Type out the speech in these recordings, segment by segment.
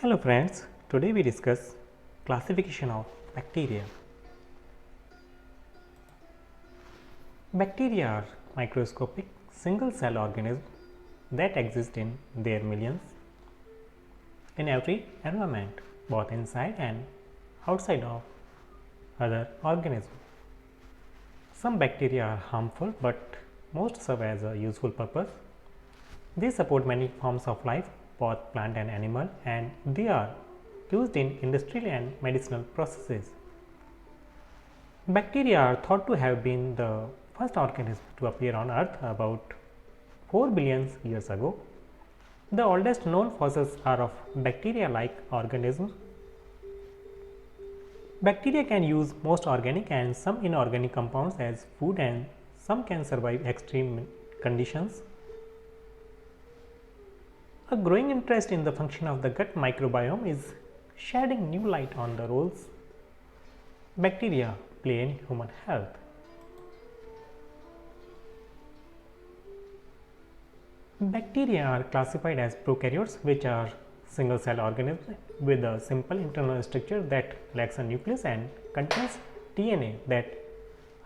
Hello friends, today we discuss classification of bacteria. Bacteria are microscopic single cell organisms that exist in their millions in every environment, both inside and outside of other organisms. Some bacteria are harmful, but most serve as a useful purpose. They support many forms of life, both plant and animal, and they are used in industrial and medicinal processes. Bacteria are thought to have been the first organism to appear on Earth about 4 billion years ago. The oldest known fossils are of bacteria-like organisms. Bacteria can use most organic and some inorganic compounds as food, and some can survive extreme conditions. A growing interest in the function of the gut microbiome is shedding new light on the roles bacteria play in human health. Bacteria are classified as prokaryotes, which are single cell organisms with a simple internal structure that lacks a nucleus and contains DNA that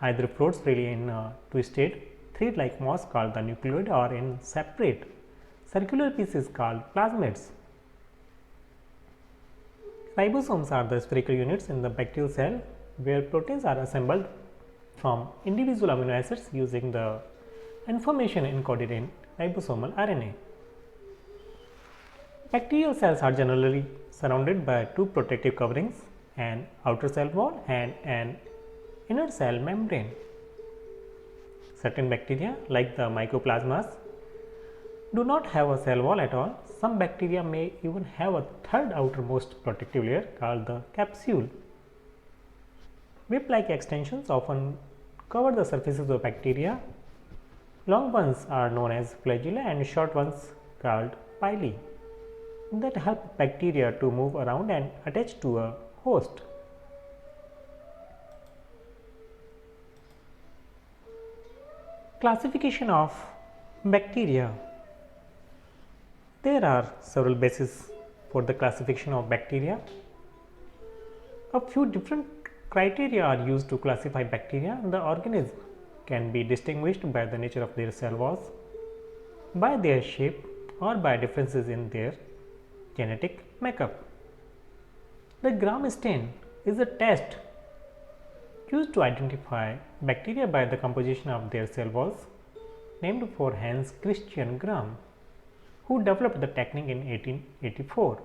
either floats freely in a twisted thread like moss called the nucleoid, or in separate circular pieces called plasmids. Ribosomes are the spherical units in the bacterial cell where proteins are assembled from individual amino acids using the information encoded in ribosomal RNA. Bacterial cells are generally surrounded by two protective coverings, an outer cell wall and an inner cell membrane. Certain bacteria, like the mycoplasmas, do not have a cell wall at all. Some bacteria may even have a third outermost protective layer called the capsule. Whip-like extensions often cover the surfaces of bacteria. Long ones are known as flagella and short ones called pili that help bacteria to move around and attach to a host. Classification of bacteria. There are several bases for the classification of bacteria. A few different criteria are used to classify bacteria. The organism can be distinguished by the nature of their cell walls, by their shape, or by differences in their genetic makeup. The Gram stain is a test used to identify bacteria by the composition of their cell walls, named for Hans Christian Gram, who developed the technique in 1884.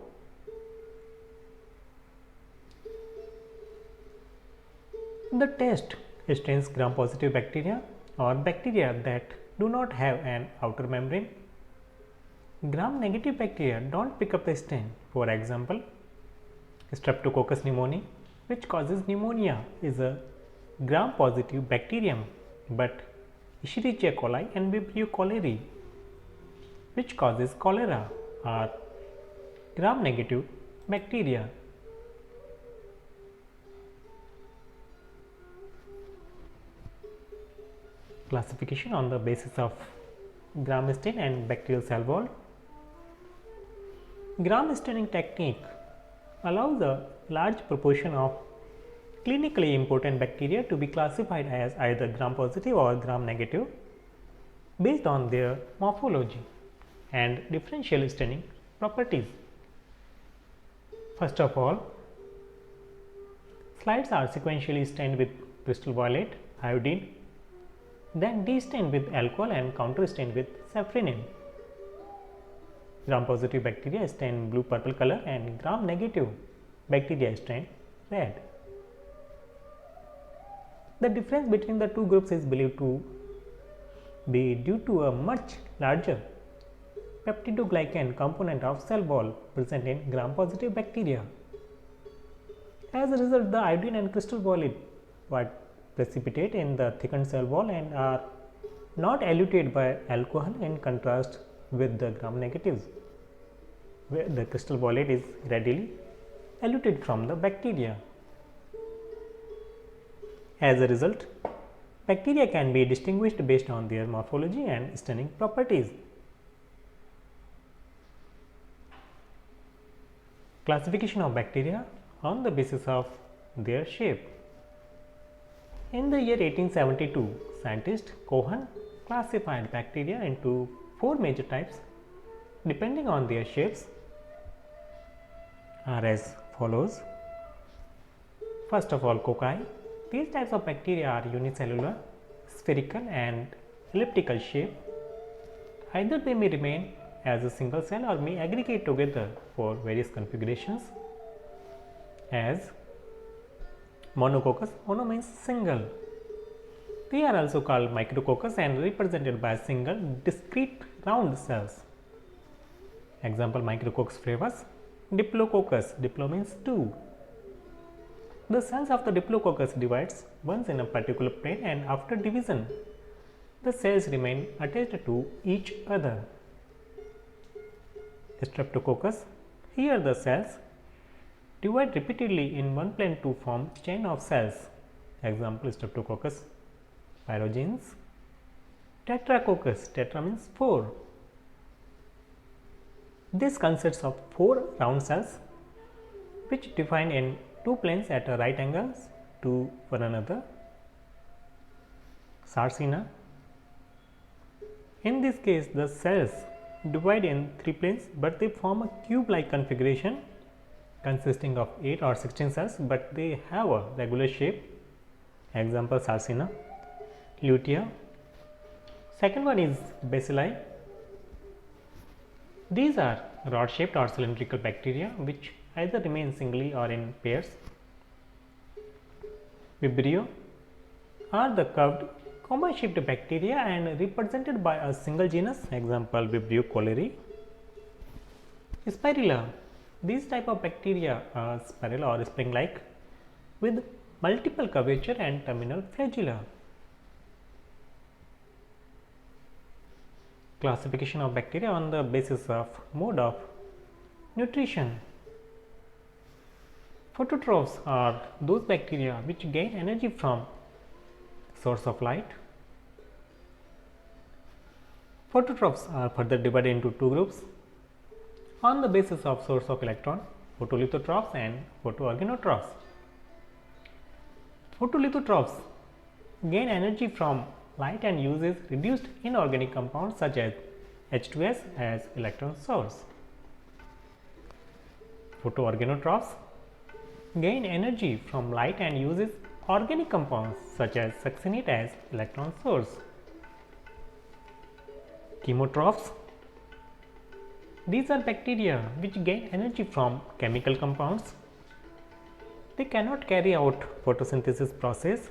The test stains Gram positive bacteria or bacteria that do not have an outer membrane. Gram negative bacteria do not pick up the stain. For example, Streptococcus pneumoniae, which causes pneumonia, is a Gram positive bacterium, but Escherichia coli and Vibrio cholerae, which causes cholera, are Gram negative bacteria. Classification on the basis of Gram stain and bacterial cell wall. Gram staining technique allows a large proportion of clinically important bacteria to be classified as either Gram positive or Gram negative based on their morphology and differential staining properties. First of all, slides are sequentially stained with crystal violet, iodine, then de-stained with alcohol and counter-stained with safranin. Gram positive bacteria stained blue purple color and Gram negative bacteria stained red. The difference between the two groups is believed to be due to a much larger peptidoglycan component of cell wall present in Gram positive bacteria. As a result, the iodine and crystal violet precipitate in the thickened cell wall and are not eluted by alcohol, in contrast with the Gram negatives, where the crystal violet is readily eluted from the bacteria. As a result, bacteria can be distinguished based on their morphology and staining properties. Classification of bacteria on the basis of their shape. In the year 1872, scientist Cohen classified bacteria into 4 major types depending on their shapes are as follows. First of all, cocci. These types of bacteria are unicellular, spherical and elliptical shape. Either they may remain as a single cell or may aggregate together for various configurations as monococcus. Mono means single. They are also called micrococcus and represented by single discrete round cells. Example, Micrococcus flavus. Diplococcus. Diplo means 2. The cells of the Diplococcus divides once in a particular plane, and after division the cells remain attached to each other. Streptococcus. Here the cells divide repeatedly in one plane to form chain of cells. Example, Streptococcus pyogenes. Tetracoccus. Tetra means 4. This consists of 4 round cells which define in 2 planes at right angles to one another. Sarcina. In this case, the cells divide in 3 planes, but they form a cube like configuration consisting of 8 or 16 cells, but they have a regular shape. Example, Sarcina. Lutea. Second one is Bacilli. These are rod shaped or cylindrical bacteria which either remain singly or in pairs. Vibrio are the curved comma shaped bacteria and represented by a single genus. Example, Vibrio cholerae. Spirilla. These type of bacteria are spiral or spring like with multiple curvature and terminal flagella. Classification of bacteria on the basis of mode of nutrition. Phototrophs are those bacteria which gain energy from source of light. Phototrophs are further divided into 2 groups on the basis of source of electron, photolithotrophs and photoorganotrophs. Photolithotrophs gain energy from light and uses reduced inorganic compounds such as H2S as electron source. Photoorganotrophs gain energy from light and uses organic compounds such as succinate as electron source. Chemotrophs. These are bacteria which gain energy from chemical compounds. They cannot carry out photosynthesis process.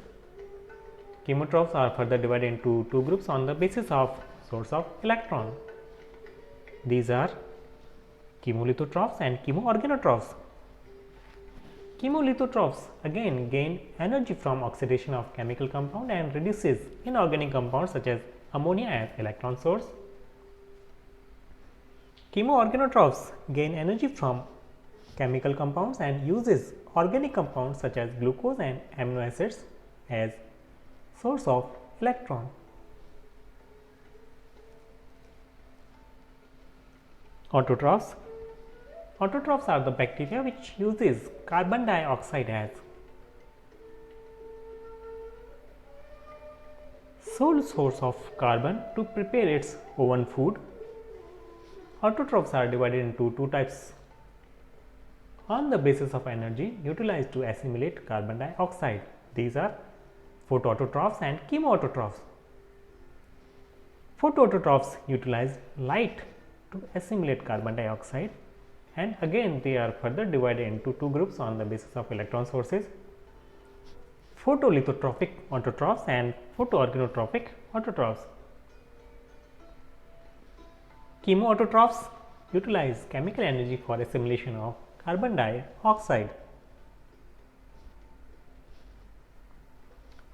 Chemotrophs are further divided into 2 groups on the basis of source of electron. These are chemolithotrophs and chemoorganotrophs. Chemolithotrophs again gain energy from oxidation of chemical compound and reduces inorganic compounds such as ammonia as electron source. Chemoorganotrophs gain energy from chemical compounds and uses organic compounds such as glucose and amino acids as source of electron. Autotrophs. Autotrophs are the bacteria which uses carbon dioxide as sole source of carbon to prepare its own food. Autotrophs are divided into 2 types on the basis of energy utilized to assimilate carbon dioxide. These are photoautotrophs and chemoautotrophs. Photoautotrophs utilize light to assimilate carbon dioxide, and again they are further divided into 2 groups on the basis of electron sources: photolithotrophic autotrophs and photoorganotrophic autotrophs. Chemoautotrophs utilize chemical energy for assimilation of carbon dioxide.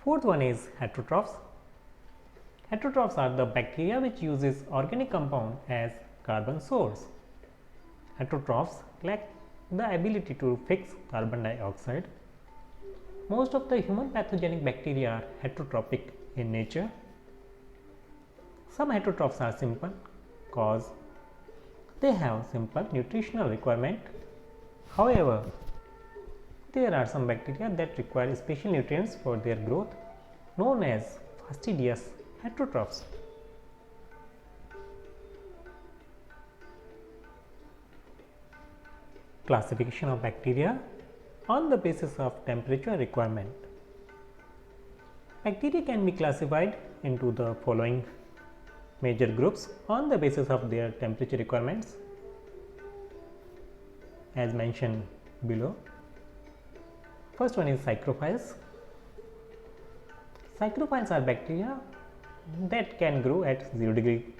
Fourth one is heterotrophs. Heterotrophs are the bacteria which uses organic compound as carbon source. Heterotrophs lack the ability to fix carbon dioxide. Most of the human pathogenic bacteria are heterotrophic in nature. Some heterotrophs are simple cause they have simple nutritional requirement. However, there are some bacteria that require special nutrients for their growth, known as fastidious heterotrophs. Classification of bacteria on the basis of temperature requirement. Bacteria can be classified into the following major groups on the basis of their temperature requirements, as mentioned below. First one is psychrophiles. Psychrophiles are bacteria that can grow at 0 degree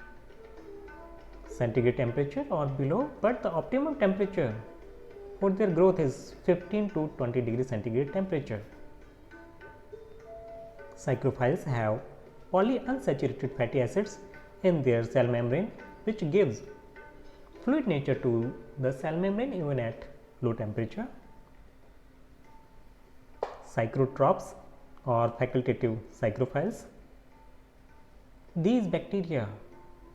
centigrade temperature or below, but the optimum temperature for their growth is 15 to 20 degree centigrade temperature. Psychrophiles have polyunsaturated fatty acids in their cell membrane, which gives fluid nature to the cell membrane even at low temperature. Psychrotrophs or facultative psychrophiles. These bacteria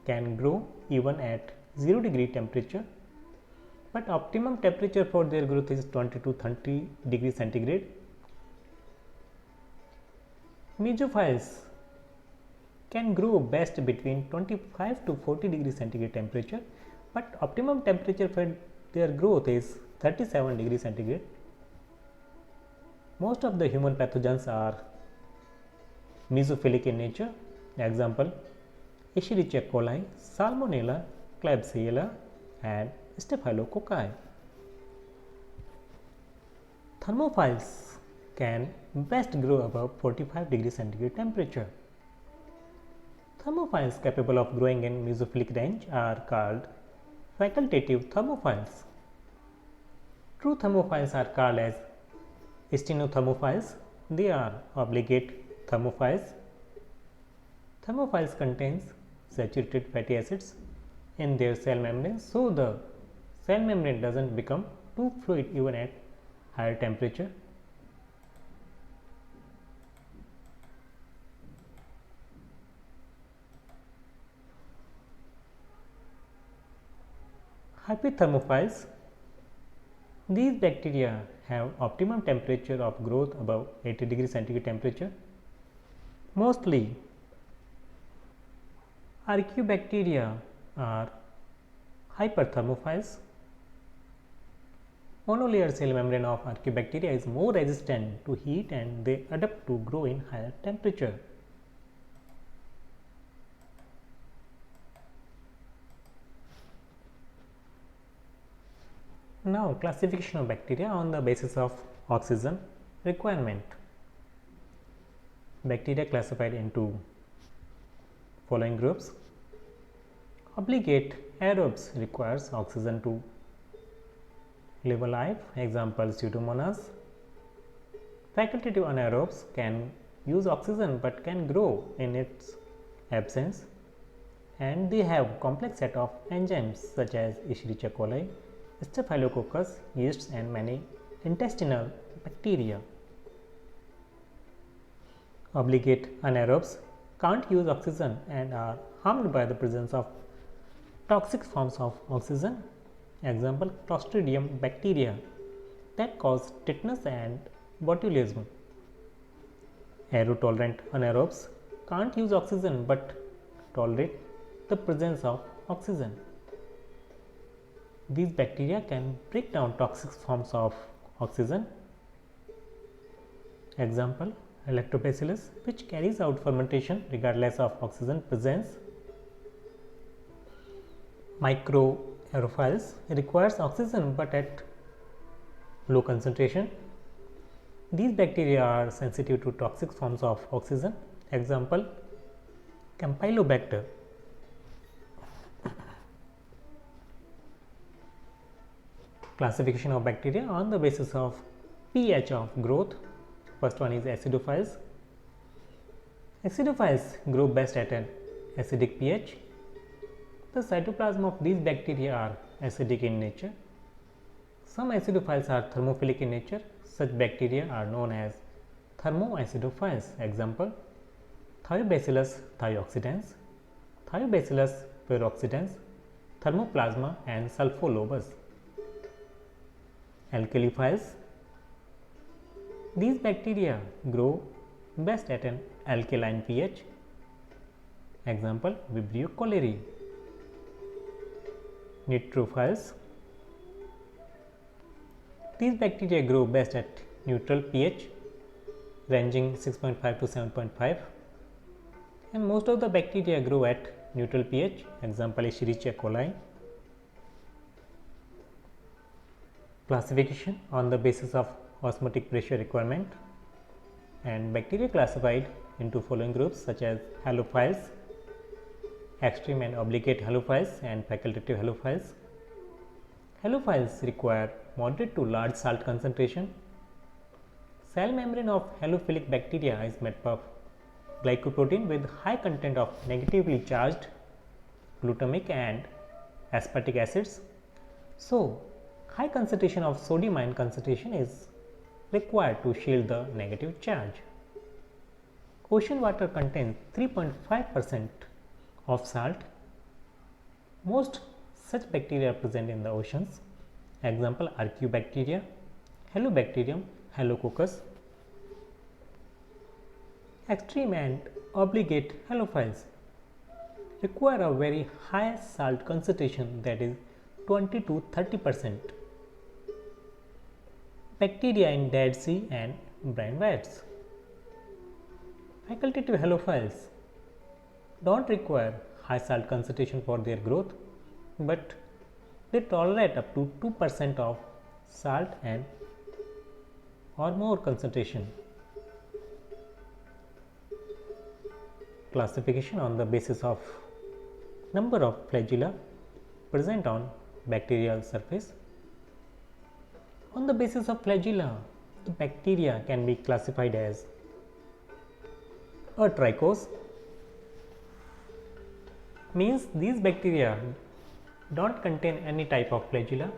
can grow even at 0 degree temperature, but optimum temperature for their growth is 20 to 30 degrees centigrade. Mesophiles can grow best between 25 to 40 degrees centigrade temperature, but optimum temperature for their growth is 37 degrees centigrade. Most of the human pathogens are mesophilic in nature. Example: Escherichia coli, Salmonella, Klebsiella, and Staphylococci. Thermophiles can best grow above 45 degrees centigrade temperature. Thermophiles capable of growing in mesophilic range are called facultative thermophiles. True thermophiles are called as stenothermophiles. They are obligate thermophiles. Thermophiles contains saturated fatty acids in their cell membrane, so the cell membrane doesn't become too fluid even at higher temperature. Hyperthermophiles. These bacteria have optimum temperature of growth above 80 degrees centigrade temperature. Mostly Archaeobacteria are hyperthermophiles. Monolayer cell membrane of Archaeobacteria is more resistant to heat and they adapt to grow in higher temperature. Now, classification of bacteria on the basis of oxygen requirement. Bacteria classified into following groups. Obligate aerobes requires oxygen to live a life. Example: Pseudomonas. Facultative anaerobes can use oxygen but can grow in its absence, and they have complex set of enzymes such as Escherichia coli, Staphylococcus, yeasts, and many intestinal bacteria. Obligate anaerobes can't use oxygen and are harmed by the presence of toxic forms of oxygen. Example: Clostridium bacteria that cause tetanus and botulism. Aerotolerant anaerobes can't use oxygen but tolerate the presence of oxygen. These bacteria can break down toxic forms of oxygen. Example: Lactobacillus, which carries out fermentation regardless of oxygen presence. Microaerophiles requires oxygen but at low concentration. These bacteria are sensitive to toxic forms of oxygen. Example: Campylobacter. Classification of bacteria on the basis of pH of growth. First one is acidophiles. Acidophiles grow best at an acidic pH. The cytoplasm of these bacteria are acidic in nature. Some acidophiles are thermophilic in nature. Such bacteria are known as thermoacidophiles. Example: Thiobacillus thioxidans, Thiobacillus peroxidans, Thermoplasma, and Sulfolobus. alkaliphiles. These bacteria grow best at an alkaline pH. Example, Vibrio cholerae. Neutrophiles. These bacteria grow best at neutral pH ranging 6.5 to 7.5, and most of the bacteria grow at neutral pH. Example, Escherichia coli. Classification on the basis of osmotic pressure requirement, and bacteria classified into following groups such as halophiles, extreme and obligate halophiles, and facultative halophiles. Halophiles require moderate to large salt concentration. Cell membrane of halophilic bacteria is made of glycoprotein with high content of negatively charged glutamic and aspartic acids. So, high concentration of sodium ion concentration is required to shield the negative charge. Ocean water contains 3.5% of salt. Most such bacteria are present in the oceans. Example, Archaeobacteria, Halobacterium, Halococcus. Extreme and obligate halophiles require a very high salt concentration, that is 20 to 30%. Bacteria in Dead Sea and brine vats. Facultative halophiles don't require high salt concentration for their growth, but they tolerate up to 2% of salt and or more concentration. Classification on the basis of number of flagella present on bacterial surface. On the basis of flagella, the bacteria can be classified as a trichose, means these bacteria don't contain any type of flagella.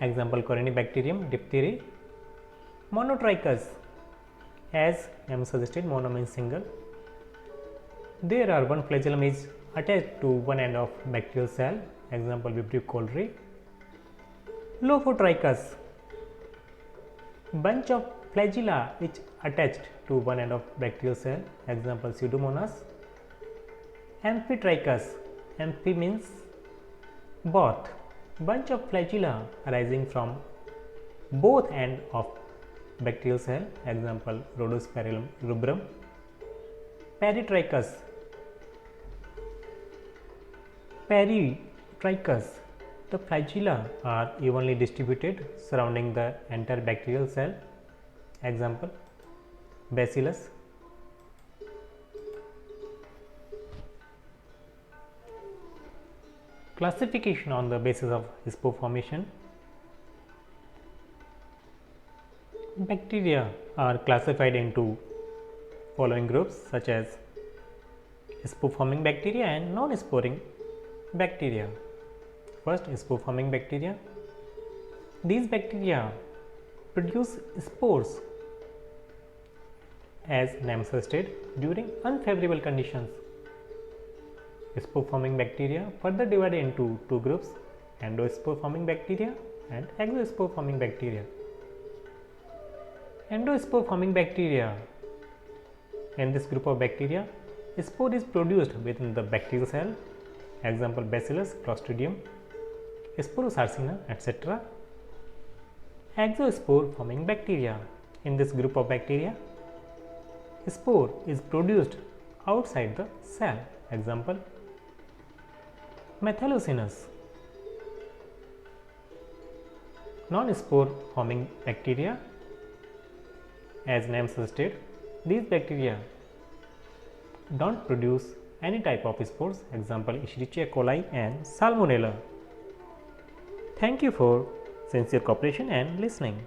Example, Corynebacterium, diphtheria. Monotrichous, as name suggested, mono means single. There are one flagellum is attached to one end of bacterial cell. Example, Vibrio cholerae. Lophotrichous, bunch of flagella which attached to one end of bacterial cell. Example, Pseudomonas. Amphitrichous, amphi means both, bunch of flagella arising from both end of bacterial cell. Example, Rhodosphaerium rubrum. Peritrichous, the flagella are evenly distributed surrounding the entire bacterial cell. Example, Bacillus. Classification on the basis of spore formation. Bacteria are classified into following groups such as spore forming bacteria and non-sporing bacteria. First, spore forming bacteria. These bacteria produce spores, as name suggested, during unfavorable conditions. Spore forming bacteria further divided into two groups, endospore forming bacteria and exospore forming bacteria. Endospore forming bacteria, in this group of bacteria, spore is produced within the bacterial cell. Example, Bacillus, Clostridium, Sporosarcina, etc. Exospore forming bacteria, in this group of bacteria, spore is produced outside the cell. Example, Methylocinus. Non-spore forming bacteria, as name suggested, these bacteria don't produce any type of spores. Example, Escherichia coli and Salmonella. Thank you for sincere cooperation and listening.